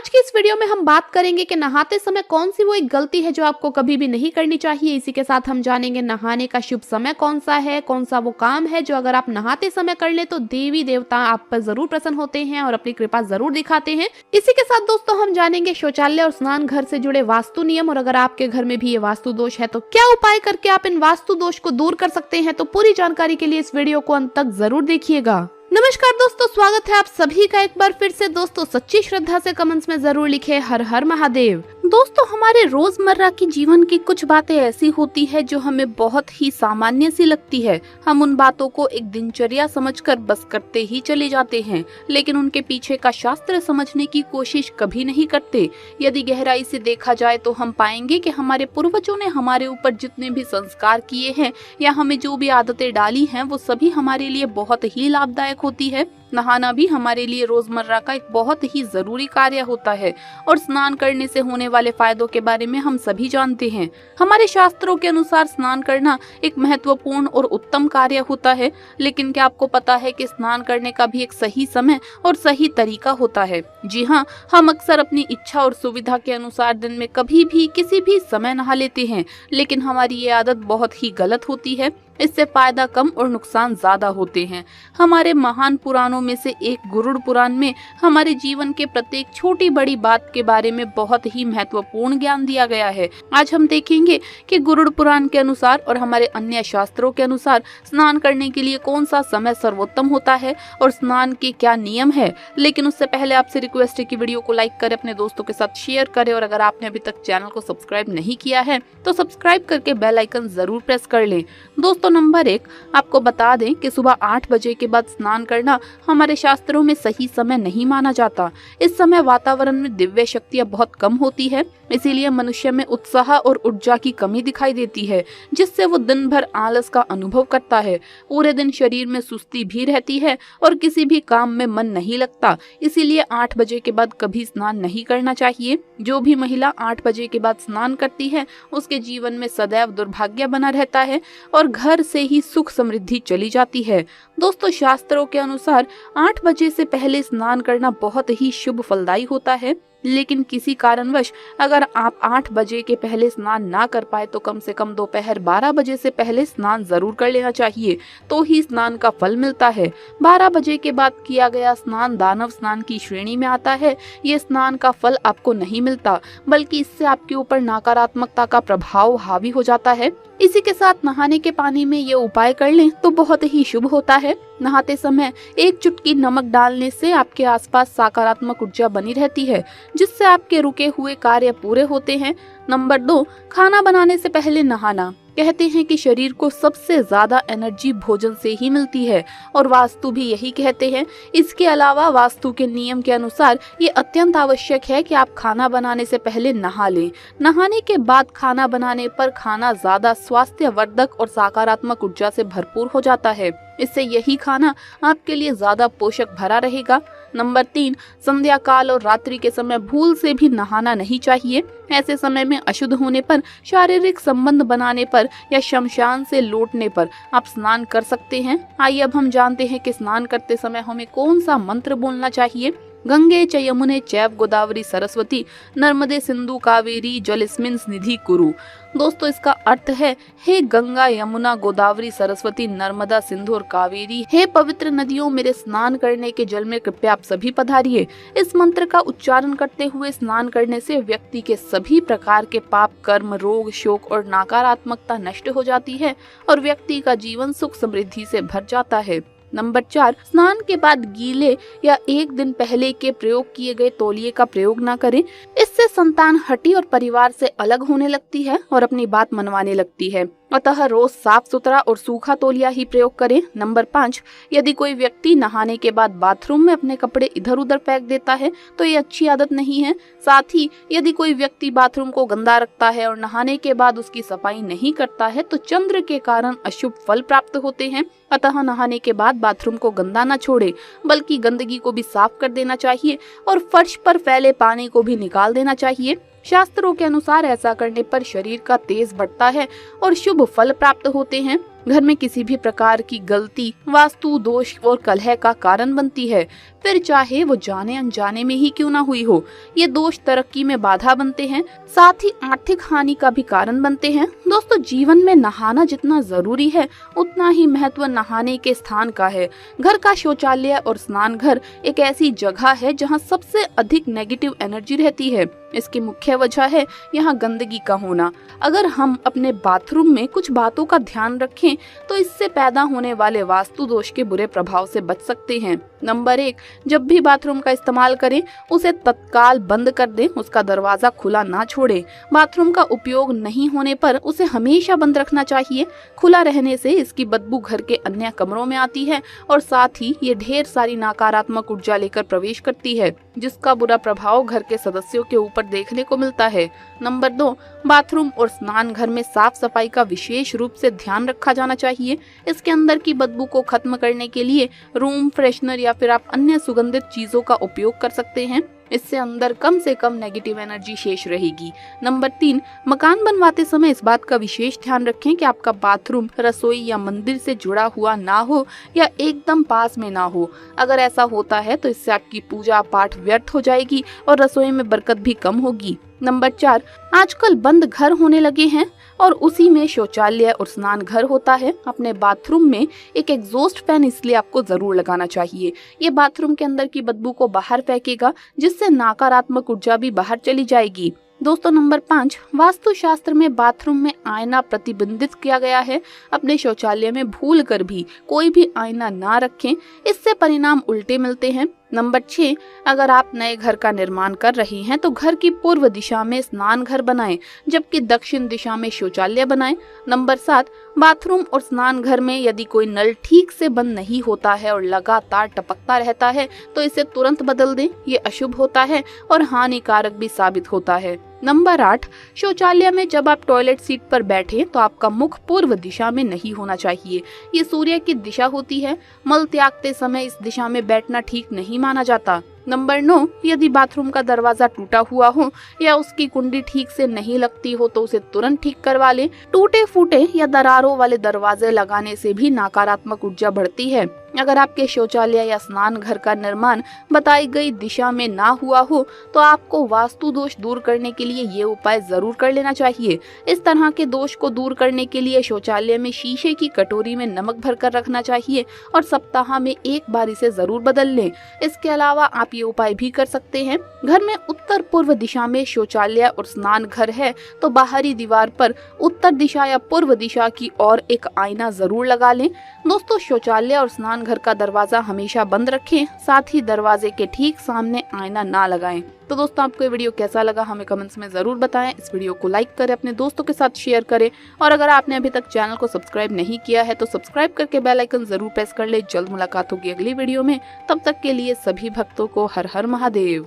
आज की इस वीडियो में हम बात करेंगे कि नहाते समय कौन सी वो एक गलती है जो आपको कभी भी नहीं करनी चाहिए। इसी के साथ हम जानेंगे नहाने का शुभ समय कौन सा है, कौन सा वो काम है जो अगर आप नहाते समय कर ले तो देवी देवता आप पर जरूर प्रसन्न होते हैं और अपनी कृपा जरूर दिखाते हैं। इसी के साथ दोस्तों हम जानेंगे शौचालय और स्नान घर से जुड़े वास्तु नियम, और अगर आपके घर में भी ये वास्तु दोष है तो क्या उपाय करके आप इन वास्तु दोष को दूर कर सकते हैं। तो पूरी जानकारी के लिए इस वीडियो को अंत तक जरूर देखिएगा। नमस्कार दोस्तों, स्वागत है आप सभी का एक बार फिर से। दोस्तों सच्ची श्रद्धा से कमेंट्स में जरूर लिखे हर हर महादेव। दोस्तों हमारे रोजमर्रा की जीवन की कुछ बातें ऐसी होती है जो हमें बहुत ही सामान्य सी लगती है। हम उन बातों को एक दिनचर्या समझकर बस करते ही चले जाते हैं, लेकिन उनके पीछे का शास्त्र समझने की कोशिश कभी नहीं करते। यदि गहराई से देखा जाए तो हम पाएंगे कि हमारे पूर्वजों ने हमारे ऊपर जितने भी संस्कार किए हैं या हमें जो भी आदतें डाली हैं वो सभी हमारे लिए बहुत ही लाभदायक होती है। नहाना भी हमारे लिए रोजमर्रा का एक बहुत ही जरूरी कार्य होता है और स्नान करने से होने वाले फायदों के बारे में हम सभी जानते हैं। हमारे शास्त्रों के अनुसार स्नान करना एक महत्वपूर्ण और उत्तम कार्य होता है, लेकिन क्या आपको पता है कि स्नान करने का भी एक सही समय और सही तरीका होता है। जी हाँ, हम अक्सर अपनी इच्छा और सुविधा के अनुसार दिन में कभी भी किसी भी समय नहा लेते हैं, लेकिन हमारी ये आदत बहुत ही गलत होती है। इससे फायदा कम और नुकसान ज्यादा होते हैं। हमारे महान पुराणों में से एक गरुड़ पुराण में हमारे जीवन के प्रत्येक छोटी बड़ी बात के बारे में बहुत ही महत्वपूर्ण ज्ञान दिया गया है। आज हम देखेंगे कि गरुड़ पुराण के अनुसार और हमारे अन्य शास्त्रों के अनुसार स्नान करने के लिए कौन सा समय सर्वोत्तम होता है और स्नान के क्या नियम है। लेकिन उससे पहले आपसे रिक्वेस्ट है कि वीडियो को लाइक करें, अपने दोस्तों के साथ शेयर करें, और अगर आपने अभी तक चैनल को सब्सक्राइब नहीं किया है तो सब्सक्राइब करके बेल आइकन जरूर प्रेस कर लें। दोस्तों नंबर 1, आपको बता दें कि सुबह 8 बजे के बाद स्नान करना हमारे शास्त्रों में सही समय नहीं माना जाता। इस समय वातावरण में दिव्य शक्तियां बहुत कम होती है, इसीलिए मनुष्य में उत्साह और ऊर्जा की कमी दिखाई देती है, जिससे वो दिन भर आलस का अनुभव करता है। पूरे दिन शरीर में सुस्ती भी रहती है और किसी भी काम में मन नहीं लगता। इसीलिए 8 बजे के बाद कभी स्नान नहीं करना चाहिए। जो भी महिला 8 बजे के बाद स्नान करती है उसके जीवन में सदैव दुर्भाग्य बना रहता है और घर से ही सुख समृद्धि चली जाती है। दोस्तों शास्त्रों के अनुसार 8 बजे से पहले स्नान करना बहुत ही शुभ फलदायी होता है, लेकिन किसी कारणवश अगर आप 8 बजे के पहले स्नान ना कर पाए तो कम से कम दोपहर 12 बजे से पहले स्नान जरूर कर लेना चाहिए, तो ही स्नान का फल मिलता है। 12 बजे के बाद किया गया स्नान दानव स्नान की श्रेणी में आता है। ये स्नान का फल आपको नहीं मिलता, बल्कि इससे आपके ऊपर नकारात्मकता का प्रभाव हावी हो जाता है। इसी के साथ नहाने के पानी में ये उपाय कर लें तो बहुत ही शुभ होता है। नहाते समय 1 चुटकी नमक डालने से आपके आसपास सकारात्मक ऊर्जा बनी रहती है, जिससे आपके रुके हुए कार्य पूरे होते हैं। नंबर 2, खाना बनाने से पहले नहाना। कहते हैं कि शरीर को सबसे ज्यादा एनर्जी भोजन से ही मिलती है और वास्तु भी यही कहते हैं। इसके अलावा वास्तु के नियम के अनुसार ये अत्यंत आवश्यक है कि आप खाना बनाने से पहले नहा लें। नहाने के बाद खाना बनाने पर खाना ज्यादा स्वास्थ्यवर्धक और सकारात्मक ऊर्जा से भरपूर हो जाता है। इससे यही खाना आपके लिए ज्यादा पोषक भरा रहेगा। नंबर 3, संध्या काल और रात्रि के समय भूल से भी नहाना नहीं चाहिए। ऐसे समय में अशुद्ध होने पर, शारीरिक संबंध बनाने पर या शमशान से लौटने पर आप स्नान कर सकते हैं। आइए अब हम जानते हैं कि स्नान करते समय हमें कौन सा मंत्र बोलना चाहिए। गंगे च यमुने चैव गोदावरी सरस्वती नर्मदे सिंधु कावेरी जलेस्मिन् निधि कुरु। दोस्तों इसका अर्थ है, हे गंगा यमुना गोदावरी सरस्वती नर्मदा सिंधु और कावेरी, हे पवित्र नदियों मेरे स्नान करने के जल में कृपया आप सभी पधारिए। इस मंत्र का उच्चारण करते हुए स्नान करने से व्यक्ति के सभी प्रकार के पाप कर्म, रोग, शोक और नकारात्मकता नष्ट हो जाती है और व्यक्ति का जीवन सुख समृद्धि से भर जाता है। नंबर 4, स्नान के बाद गीले या 1 दिन पहले के प्रयोग किए गए तौलिए का प्रयोग ना करें। इससे संतान हटी और परिवार से अलग होने लगती है और अपनी बात मनवाने लगती है। अतः रोज साफ सुथरा और सूखा तौलिया ही प्रयोग करें। नंबर 5, यदि कोई व्यक्ति नहाने के बाद बाथरूम में अपने कपड़े इधर उधर फेंक देता है तो ये अच्छी आदत नहीं है। साथ ही यदि कोई व्यक्ति बाथरूम को गंदा रखता है और नहाने के बाद उसकी सफाई नहीं करता है तो चंद्र के कारण अशुभ फल प्राप्त होते हैं। अतः नहाने के बाद बाथरूम को गंदा न छोड़े, बल्कि गंदगी को भी साफ कर देना चाहिए और फर्श पर फैले पानी को भी निकाल देना चाहिए। शास्त्रों के अनुसार ऐसा करने पर शरीर का तेज बढ़ता है और शुभ फल प्राप्त होते हैं। घर में किसी भी प्रकार की गलती वास्तु दोष और कलह का कारण बनती है, फिर चाहे वो जाने अनजाने में ही क्यों ना हुई हो। ये दोष तरक्की में बाधा बनते हैं, साथ ही आर्थिक हानि का भी कारण बनते हैं। दोस्तों, जीवन में नहाना जितना जरूरी है उतना ही महत्व नहाने के स्थान का है। घर का शौचालय और स्नान घर एक ऐसी जगह है जहाँ सबसे अधिक नेगेटिव एनर्जी रहती है। इसकी मुख्य वजह है यहाँ गंदगी का होना। अगर हम अपने बाथरूम में कुछ बातों का ध्यान रखें तो इससे पैदा होने वाले वास्तु दोष के बुरे प्रभाव से बच सकते हैं। नंबर 1, जब भी बाथरूम का इस्तेमाल करें उसे तत्काल बंद कर दें, उसका दरवाजा खुला ना छोड़ें। बाथरूम का उपयोग नहीं होने पर उसे हमेशा बंद रखना चाहिए। खुला रहने से इसकी बदबू घर के अन्य कमरों में आती है और साथ ही ये ढेर सारी नकारात्मक ऊर्जा लेकर प्रवेश करती है, जिसका बुरा प्रभाव घर के सदस्यों के ऊपर देखने को मिलता है। नंबर 2, बाथरूम और स्नान घर में साफ सफाई का विशेष रूप से ध्यान रखा जाना चाहिए। इसके अंदर की बदबू को खत्म करने के लिए रूम फ्रेशनर या फिर आप अन्य सुगंधित चीजों का उपयोग कर सकते हैं। इससे अंदर कम से कम नेगेटिव एनर्जी शेष रहेगी। नंबर 3, मकान बनवाते समय इस बात का विशेष ध्यान रखें कि आपका बाथरूम रसोई या मंदिर से जुड़ा हुआ ना हो या एकदम पास में ना हो। अगर ऐसा होता है तो इससे आपकी पूजा पाठ व्यर्थ हो जाएगी और रसोई में बरकत भी कम होगी। नंबर 4, आजकल बंद घर होने लगे हैं और उसी में शौचालय और स्नान घर होता है। अपने बाथरूम में एक एग्जॉस्ट फैन इसलिए आपको जरूर लगाना चाहिए। ये बाथरूम के अंदर की बदबू को बाहर फेंकेगा, जिससे नकारात्मक ऊर्जा भी बाहर चली जाएगी। दोस्तों, नंबर 5, वास्तुशास्त्र में बाथरूम में आईना प्रतिबंधित किया गया है। अपने शौचालय में भूल कर भी कोई भी आईना ना रखें, इससे परिणाम उल्टे मिलते हैं। नंबर 6, अगर आप नए घर का निर्माण कर रहे हैं तो घर की पूर्व दिशा में स्नान घर बनाएं, जबकि दक्षिण दिशा में शौचालय बनाएं। नंबर 7, बाथरूम और स्नान घर में यदि कोई नल ठीक से बंद नहीं होता है और लगातार टपकता रहता है तो इसे तुरंत बदल दें। ये अशुभ होता है और हानिकारक भी साबित होता है। नंबर 8, शौचालय में जब आप टॉयलेट सीट पर बैठे तो आपका मुख पूर्व दिशा में नहीं होना चाहिए। ये सूर्य की दिशा होती है। मल त्यागते समय इस दिशा में बैठना ठीक नहीं माना जाता। नंबर 9, यदि बाथरूम का दरवाजा टूटा हुआ हो या उसकी कुंडी ठीक से नहीं लगती हो तो उसे तुरंत ठीक करवा लें। टूटे फूटे या दरारों वाले दरवाजे लगाने से भी नकारात्मक ऊर्जा बढ़ती है। अगर आपके शौचालय या स्नान घर का निर्माण बताई गई दिशा में ना हुआ हो तो आपको वास्तु दोष दूर करने के लिए ये उपाय जरूर कर लेना चाहिए। इस तरह के दोष को दूर करने के लिए शौचालय में शीशे की कटोरी में नमक भरकर रखना चाहिए और सप्ताह में एक बार इसे जरूर बदल लें। इसके अलावा आप ये उपाय भी कर सकते हैं। घर में उत्तर पूर्व दिशा में शौचालय और स्नान घर है तो बाहरी दीवार पर उत्तर दिशा या पूर्व दिशा की ओर एक आईना जरूर लगा लें। दोस्तों, शौचालय और स्नान घर का दरवाजा हमेशा बंद रखें, साथ ही दरवाजे के ठीक सामने आईना ना लगाएं। तो दोस्तों, आपको ये वीडियो कैसा लगा हमें कमेंट्स में जरूर बताएं। इस वीडियो को लाइक करें, अपने दोस्तों के साथ शेयर करें और अगर आपने अभी तक चैनल को सब्सक्राइब नहीं किया है तो सब्सक्राइब करके बेल आइकन जरूर प्रेस कर ले। जल्द मुलाकात होगी अगली वीडियो में। तब तक के लिए सभी भक्तों को हर हर महादेव।